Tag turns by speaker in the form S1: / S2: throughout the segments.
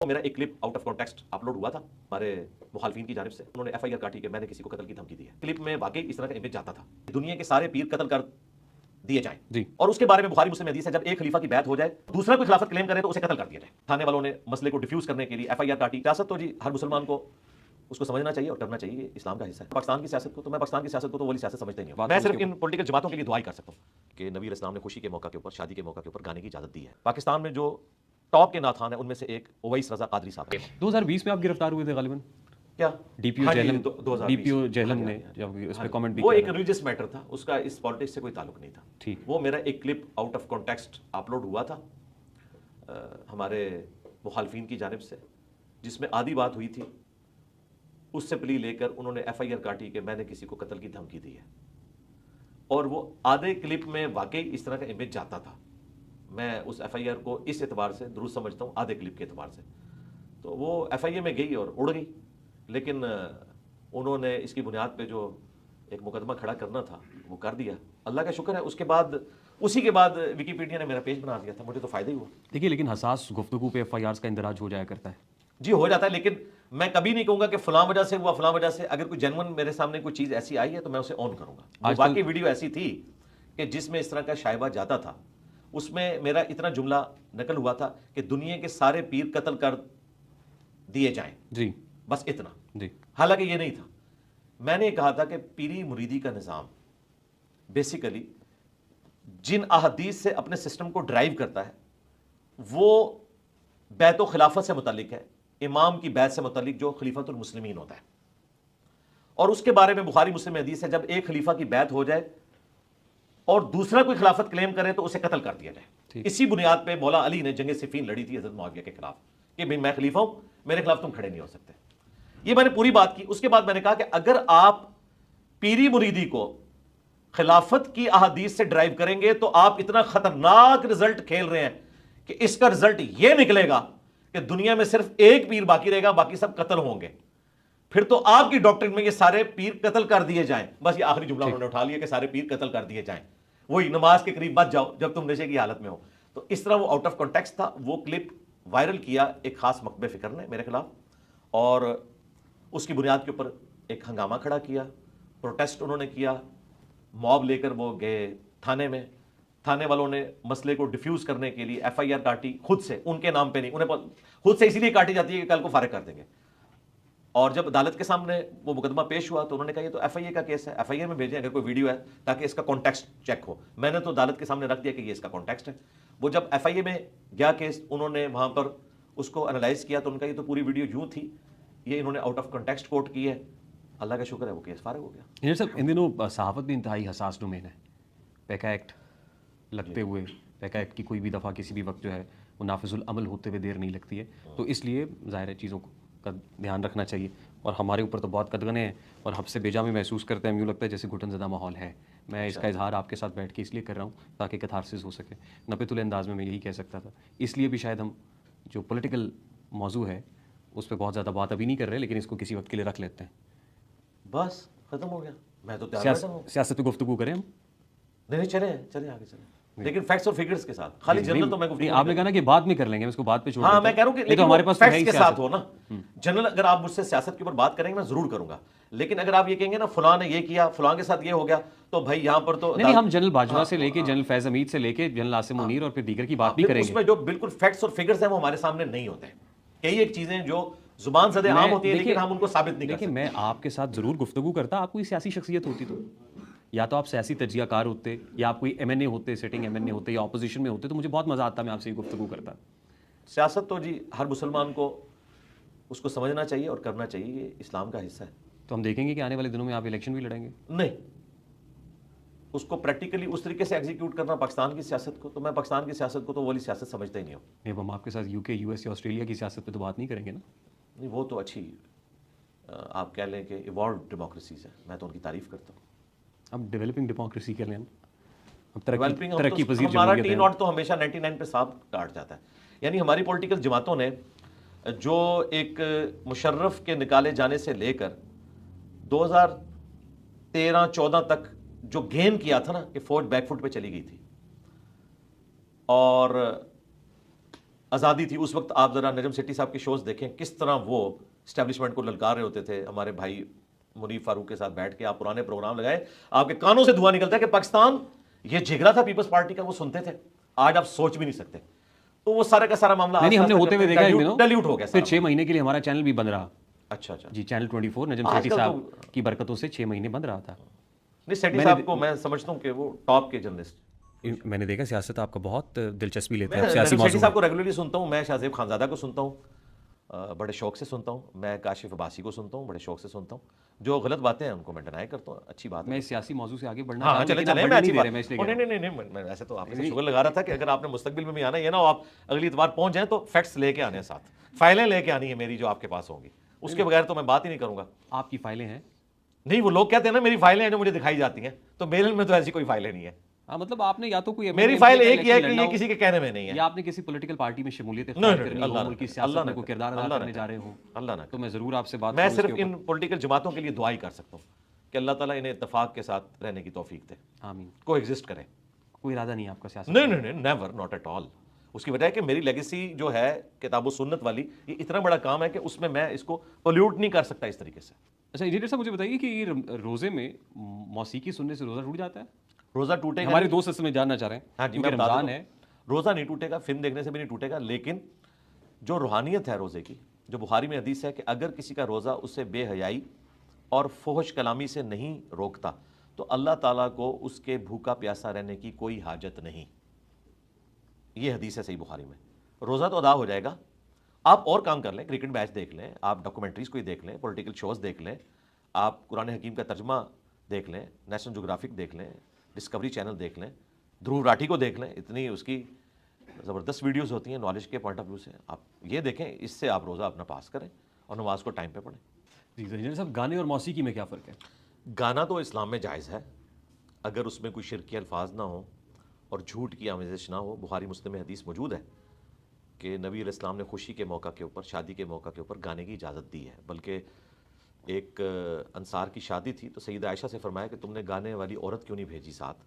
S1: میرا ایک clip out of context upload ہوا تھا ہمارے مخالفین کی جانب سے. انہوں نے ایف آئی آر کاٹی کہ میں نے کسی کو قتل کی دھمکی دی ہے. کلپ میں واقعی اس طرح کا امیج جاتا تھا دنیا کے سارے پیر قتل کر دیے جائیں جی. اور اس کے بارے میں بخاری مسلم حدیث ہے جب ایک خلیفہ کی بیعت ہو جائے دوسرا کوئی خلافت کلیم کرے تو اسے قتل کر دیا جائے. تھانے والوں نے مسئلے کو ڈیفیوز کرنے کے لیے ایف آئی آر کاٹی. سیاست تو جی ہر مسلمان کو اس کو سمجھنا چاہیے اور کرنا چاہیے, اسلام کا حصہ ہے. پاکستان کی سیاست کو تو میں پاکستان کی سیاست کو تو وہی سیاست سمجھتا ہی نہیں ہوں. میں صرف ان پولیٹیکل جماعتوں کے لیے دعائیں کر سکتا ہوں کہ نبی علیہ السلام نے خوشی کے موقع کے اوپر, شادی کے موقع کے اوپر گانے کی اجازت دی ہے. پاکستان میں جو ٹاپ کے ناتھان ہیں ان میں سے ایک اویس رضا قادری صاحب ہیں.
S2: 2020 میں آپ گرفتار ہوئے تھے غالباً
S1: کیا
S2: ڈی پی او جہلم نے جب اس پہ کامنٹ بھی
S1: وہ ایک ریلیجس میٹر تھا, اس کا اس پالیٹکس سے کوئی تعلق نہیں تھا.
S2: ٹھیک.
S1: وہ میرا ایک clip out of context upload ہوا تھا ہمارے مخالفین کی جانب سے جس میں آدھی بات ہوئی تھی, اس سے پلی لے کر انہوں نے ایف آئی آر کاٹی کہ میں نے کسی کو قتل کی دھمکی دی ہے. اور وہ آدھے کلپ میں واقعی اس طرح کا امیج جاتا تھا. میں اس ایف آئی آر کو اس اعتبار سے درست سمجھتا ہوں آدھے کلپ کے اعتبار سے. تو وہ ایف آئی اے میں گئی اور اڑ گئی, لیکن انہوں نے اس کی بنیاد پہ جو ایک مقدمہ کھڑا کرنا تھا وہ کر دیا. اللہ کا شکر ہے اس کے بعد اسی کے بعد ویکیپیڈیا نے میرا پیج بنا دیا تھا, مجھے تو فائدہ ہی ہوا.
S2: دیکھیے لیکن حساس گفتگو پہ ایف آئی آرز کا اندراج ہو جایا کرتا ہے.
S1: جی ہو جاتا ہے, لیکن میں کبھی نہیں کہوں گا کہ فلاں وجہ سے ہوا فلاں وجہ سے. اگر کوئی جینون میرے سامنے کوئی چیز ایسی آئی ہے تو میں اسے آن کروں گا. باقی ویڈیو ایسی تھی کہ جس میں اس طرح کا شائبہ جاتا تھا, اس میں میرا اتنا جملہ نقل ہوا تھا کہ دنیا کے سارے پیر قتل کر دیے جائیں
S2: جی,
S1: بس اتنا
S2: جی.
S1: حالانکہ یہ نہیں تھا. میں نے کہا تھا کہ پیری مریدی کا نظام بیسیکلی جن احادیث سے اپنے سسٹم کو ڈرائیو کرتا ہے وہ بیعت و خلافت سے متعلق ہے, امام کی بیعت سے متعلق جو خلیفۃ المسلمین ہوتا ہے. اور اس کے بارے میں بخاری مسلم حدیث ہے جب ایک خلیفہ کی بیعت ہو جائے اور دوسرا کوئی خلافت کلیم کرے تو اسے قتل کر دیا جائے. اسی بنیاد پہ مولا علی نے جنگ صفین لڑی تھی حضرت معاویہ کے خلاف کہ بھئی میں خلیفہ ہوں, میرے خلاف تم کھڑے نہیں ہو سکتے. یہ میں نے پوری بات کی. اس کے بعد میں نے کہا کہ اگر آپ پیری مریدی کو خلافت کی احادیث سے ڈرائیو کریں گے تو آپ اتنا خطرناک رزلٹ کھیل رہے ہیں کہ اس کا رزلٹ یہ نکلے گا کہ دنیا میں صرف ایک پیر باقی رہے گا, باقی سب قتل ہوں گے. پھر تو آپ کی ڈاکٹرن میں یہ سارے پیر قتل کر دیے جائیں. بس یہ آخری جملہ انہوں نے اٹھا لیا کہ سارے پیر قتل کر دیے جائیں, وہی نماز کے قریب بچ جاؤ جب تم نشے کی حالت میں ہو. تو اس طرح وہ آؤٹ آف کانٹیکسٹ تھا. وہ کلپ وائرل کیا ایک خاص مکتبہ فکر نے میرے خلاف, اور اس کی بنیاد کے اوپر ایک ہنگامہ کھڑا کیا, پروٹیسٹ انہوں نے کیا, موب لے کر وہ گئے تھانے میں. تھانے والوں نے مسئلے کو ڈیفیوز کرنے کے لیے ایف آئی آر کاٹی خود سے, ان کے نام پہ نہیں, انہیں خود سے اسی لیے کاٹی جاتی ہے کہ کل کو فارغ کر دیں گے. اور جب عدالت کے سامنے وہ مقدمہ پیش ہوا تو انہوں نے کہا یہ تو ایف آئی اے کا کیس ہے, ایف آئی اے میں بھیجیں اگر کوئی ویڈیو ہے تاکہ اس کا کانٹیکسٹ چیک ہو. میں نے تو عدالت کے سامنے رکھ دیا کہ یہ اس کا کانٹیکسٹ ہے. وہ جب ایف آئی اے میں گیا کیس, انہوں نے وہاں پر اس کو انالائز کیا تو ان کا یہ تو پوری ویڈیو یوں تھی, یہ انہوں نے آؤٹ آف کانٹیکسٹ کوٹ کی ہے. اللہ کا شکر ہے وہ کیس فارغ ہو گیا.
S2: انجینئر صاحب ان دنوں صحافت بھی انتہائی حساس ڈومین ہے. پیکا ایکٹ لگتے ہوئے, پیکا ایکٹ کی کوئی بھی دفعہ کسی بھی وقت جو ہے وہ نافذ العمل ہوتے ہوئے دیر نہیں لگتی ہے, تو اس لیے ظاہر ہے چیزوں کا دھیان رکھنا چاہیے. اور ہمارے اوپر تو بہت قدغنے ہیں اور ہم سے بیجا میں محسوس کرتے ہیں, یوں لگتا ہے جیسے گھٹن زدہ ماحول ہے. میں اس کا اظہار آپ کے ساتھ بیٹھ کے اس لیے کر رہا ہوں تاکہ کتھارسس ہو سکے. نپت الانداز میں یہی کہہ سکتا تھا. اس لیے بھی شاید ہم جو پولیٹیکل موضوع ہے اس پہ بہت زیادہ بات ابھی نہیں کر رہے, لیکن اس کو کسی وقت کے لیے رکھ لیتے ہیں.
S1: بس ختم ہو گیا. میں تو
S2: سیاست پہ گفتگو کریں ہم.
S1: نہیں چلیں آگے چلیں, لیکن فیکٹس اور فگرز کے ساتھ. خالی جنرل تو میں گفتگو
S2: آپ نے کہا نا کہ بعد میں کر لیں گے, اس کو بعد پہ چھوڑ.
S1: ہاں میں کہہ رہا ہوں کہ
S2: لیکن ہمارے پاس
S1: فیکٹس کے ساتھ ہو نا. جنرل اگر آپ مجھ سے سیاست کے اوپر بات کریں گے میں ضرور کروں گا, لیکن اگر آپ یہ کہیں گے نا فلاں نے یہ کیا, فلاں کے ساتھ یہ ہو گیا, تو بھائی یہاں پر تو
S2: نہیں, ہم جنرل باجوہ سے لے کے جنرل فیض حمید سے لے کے جنرل عاصم منیر اور پھر دیگر کی بات بھی کریں گے.
S1: اس میں جو بالکل فیکٹس اور فگرز ہیں وہ ہمارے سامنے نہیں ہوتے ہیں. کئی ایک چیزیں جو زبان زدے عام ہوتی ہیں لیکن ہم ان کو ثابت نہیں کر سکتے.
S2: لیکن میں آپ کے ساتھ ضرور گفتگو کرتا. آپ کوئی سیاسی شخصیت ہوتی تو, یا تو آپ سیاسی تجزیہ کار ہوتے, یا آپ کوئی ایم این اے ہوتے, سیٹنگ ایم این اے ہوتے, یا اپوزیشن میں ہوتے, تو مجھے بہت مزہ آتا, میں آپ سے گفتگو کرتا.
S1: سیاست تو جی ہر مسلمان کو اس کو سمجھنا چاہیے اور کرنا چاہیے, یہ اسلام کا حصہ ہے.
S2: تو ہم دیکھیں گے کہ آنے والے دنوں میں آپ الیکشن بھی لڑیں گے؟
S1: نہیں, اس کو پریکٹیکلی اس طریقے سے ایگزیکیوٹ کرنا پاکستان کی سیاست کو, تو میں پاکستان کی سیاست کو تو والی سیاست سمجھتا ہی نہیں ہوں.
S2: نہیں, ہم آپ کے ساتھ یو کے, یو ایس یا آسٹریلیا کی سیاست پہ تو بات نہیں کریں گے نا.
S1: نہیں, وہ تو اچھی آپ کہہ لیں کہ ایوالوڈ ڈیموکریسیز ہیں, میں تو ان کی تعریف کرتا ہوں.
S2: اب ڈیولپنگ ڈیموکریسی کر لیں, ہم
S1: ترقی پذیر. ہمارا ٹی ناٹ تو ہمیشہ 99 پہ صاحب کاٹ جاتا ہے. یعنی ہماری پولیٹیکل جماعتوں نے جو ایک مشرف کے نکالے جانے سے لے کر 2013-14 تک جو گین کیا تھا نا کہ فوج بیک فٹ پہ چلی گئی تھی, اور آزادی تھی اس وقت آپ ذرا نجم سیٹھی صاحب کے شوز دیکھیں کس طرح وہ اسٹیبلشمنٹ کو للکار رہے ہوتے تھے. ہمارے بھائی منیف فاروق کے ساتھ بیٹھ کے آپ پرانے پروگرام لگائے, آپ کے کانوں سے دھواں نکلتا ہے کہ پاکستان یہ جگرا تھا پیپلز پارٹی کا, وہ سنتے تھے, آج آپ سوچ بھی نہیں سکتے. تو وہ سارا کا سارا معاملہ
S2: نہیں ہم نے ہوتے ہوئے دیکھا ایک دنوں
S1: ڈیلیوٹ ہو گیا
S2: پھر 6 مہینے کے لیے ہمارا چینل بھی بند رہا.
S1: اچھا اچھا
S2: جی چینل 24 نجم سیٹھی صاحب کی برکتوں سے 6 مہینے بند رہا تھا.
S1: نہیں سیٹھی صاحب کو میں سمجھتا ہوں کہ وہ ٹاپ کے جرنلسٹ.
S2: میں نے دیکھا سیاست آپ کا بہت دلچسپی لیتے ہیں
S1: میں
S2: سیاسی
S1: سیٹھی
S2: موضوع
S1: صاحب کو ریگولرلی سنتا ہوں, میں شاہ زیب خانزادہ کو سنتا ہوں, بڑے شوق سے سنتا ہوں, میں کاشف عباسی کو سنتا ہوں, بڑے شوق سے سنتا ہوں. جو غلط باتیں ہیں ان کو میں ڈینائی کرتا ہوں, اچھی بات ہے.
S2: میں سیاسی موضوع سے آگے بڑھنا
S1: ہاں چلے چلے, میں اچھی بات
S2: نہیں
S1: میں ایسے تو آپ سے شغل لگا رہا تھا کہ اگر آپ نے مستقبل میں بھی آنا ہے, یہ نہ ہو آپ اگلی اتوار پہنچ جائیں تو فیکٹس لے کے آنے ساتھ, فائلیں لے کے آنی ہے میری جو آپ کے پاس ہوں گی, اس کے بغیر تو میں بات ہی نہیں کروں گا.
S2: آپ کی فائلیں ہیں.
S1: نہیں وہ لوگ کہتے ہیں نا میری فائلیں ہیں جو مجھے دکھائی جاتی ہیں, تو میرے میں تو ایسی کوئی فائلیں نہیں ہے.
S2: ہاں مطلب آپ نے یا تو کوئی
S1: میری فائل ایک ہی ہے کہ یہ کسی کے کہنے میں نہیں ہے,
S2: یا آپ نے کسی پولیٹیکل پارٹی میں شمولیت اختیار کرنی ہو, ملک کی سیاست میں کوئی کردار ادا کرنے جا رہے ہوں,
S1: اللہ نہ
S2: تو میں ضرور آپ سے بات
S1: میں صرف ان پولیٹیکل جماعتوں کے لیے دعا ہی کر سکتا ہوں کہ اللہ تعالیٰ انہیں اتفاق کے ساتھ رہنے کی توفیق دے,
S2: آمین.
S1: کو ایگزسٹ کریں.
S2: کوئی ارادہ نہیں آپ کا سیاست؟
S1: نہیں نیور, ناٹ ایٹ آل. اس کی وجہ ہے کہ میری لیگیسی جو ہے کتاب و سنت والی, یہ اتنا بڑا کام ہے کہ اس میں اس کو پولیوٹ نہیں کر سکتا اس طریقے سے.
S2: اچھا انجینئر صاحب مجھے بتائیے کہ یہ روزے میں موسیقی سننے سے روزہ ٹوٹ جاتا ہے؟
S1: روزہ ٹوٹے گا,
S2: ہمارے دوست اس میں جاننا چاہ رہے ہیں.
S1: ہاں جی
S2: کیونکہ رمضان ہے.
S1: روزہ نہیں ٹوٹے گا, فلم دیکھنے سے بھی نہیں ٹوٹے گا, لیکن جو روحانیت ہے روزے کی, جو بخاری میں حدیث ہے کہ اگر کسی کا روزہ اسے بے حیائی اور فحش کلامی سے نہیں روکتا تو اللہ تعالیٰ کو اس کے بھوکا پیاسا رہنے کی کوئی حاجت نہیں. یہ حدیث ہے صحیح بخاری میں. روزہ تو ادا ہو جائے گا, آپ اور کام کر لیں, کرکٹ میچ دیکھ لیں, آپ ڈاکومنٹریز کوئی دیکھ لیں, پولیٹیکل شوز دیکھ لیں, آپ قرآن حکیم کا ترجمہ دیکھ لیں, نیشنل جغرافک دیکھ لیں, ڈسکوری چینل دیکھ لیں, دھرو راٹھی کو دیکھ لیں, اتنی اس کی زبردست ویڈیوز ہوتی ہیں نالج کے پوائنٹ آف ویو سے, آپ یہ دیکھیں, اس سے آپ روزہ اپنا پاس کریں اور نماز کو ٹائم پہ پڑھیں.
S2: جی انجینئر صاحب گانے اور موسیقی میں کیا فرق ہے؟
S1: گانا تو اسلام میں جائز ہے اگر اس میں کوئی شرکی الفاظ نہ ہوں اور جھوٹ کی آمیزش نہ ہو. بخاری مسلم میں حدیث موجود ہے کہ نبی علیہ السلام نے خوشی کے موقع کے اوپر, شادی کے موقع کے اوپر گانے کی اجازت دی ہے. بلکہ ایک انصار کی شادی تھی تو سیدہ عائشہ سے فرمایا کہ تم نے گانے والی عورت کیوں نہیں بھیجی ساتھ,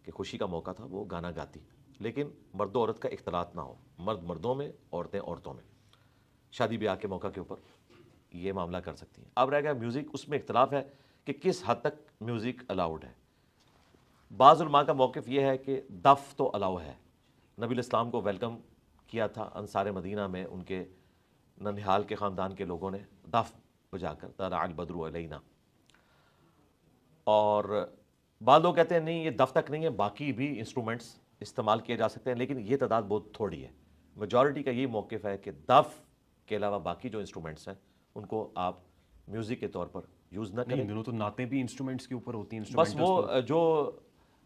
S1: کہ خوشی کا موقع تھا وہ گانا گاتی, لیکن مرد و عورت کا اختلاط نہ ہو, مرد مردوں میں, عورتیں عورتوں میں, شادی بیاہ کے موقع کے اوپر یہ معاملہ کر سکتی ہیں. اب رہ گیا میوزک, اس میں اختلاف ہے کہ کس حد تک میوزک الاؤڈ ہے. بعض علماء کا موقف یہ ہے کہ دف تو الاؤ ہے. نبی علیہ السلام کو ویلکم کیا تھا انصار مدینہ میں, ان کے ننہال کے خاندان کے لوگوں نے دف بجا کر, طلع البدر علینا. اور بعض لوگ کہتے ہیں نہیں یہ دف تک نہیں ہے, باقی بھی انسٹرومنٹس استعمال کیے جا سکتے ہیں, لیکن یہ تعداد بہت تھوڑی ہے. میجورٹی کا یہ موقف ہے کہ دف کے علاوہ باقی جو انسٹرومنٹس ہیں ان کو آپ میوزک کے طور پر یوز نہ کریں.
S2: دونوں تو نعتیں بھی انسٹرومنٹس کے اوپر ہوتی ہیں.
S1: بس وہ جو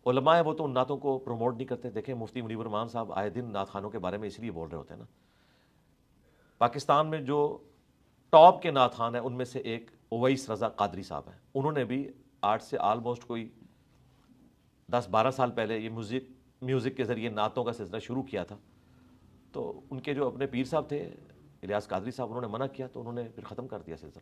S1: علماء ہیں وہ تو ان نعتوں کو پروموٹ نہیں کرتے. دیکھیں مفتی منیب الرحمان صاحب آئے دن نعت خانوں کے بارے میں اس لیے بول رہے ہوتے ہیں نا. پاکستان میں جو ٹاپ کے نعت خان ہیں ان میں سے ایک اویس رضا قادری صاحب ہیں. انہوں نے بھی آج سے آلموسٹ کوئی 10-12 سال پہلے یہ میوزک کے ذریعے نعتوں کا سلسلہ شروع کیا تھا. تو ان کے جو اپنے پیر صاحب تھے الیاس قادری صاحب, انہوں نے منع کیا تو انہوں نے پھر ختم کر دیا سلسلہ.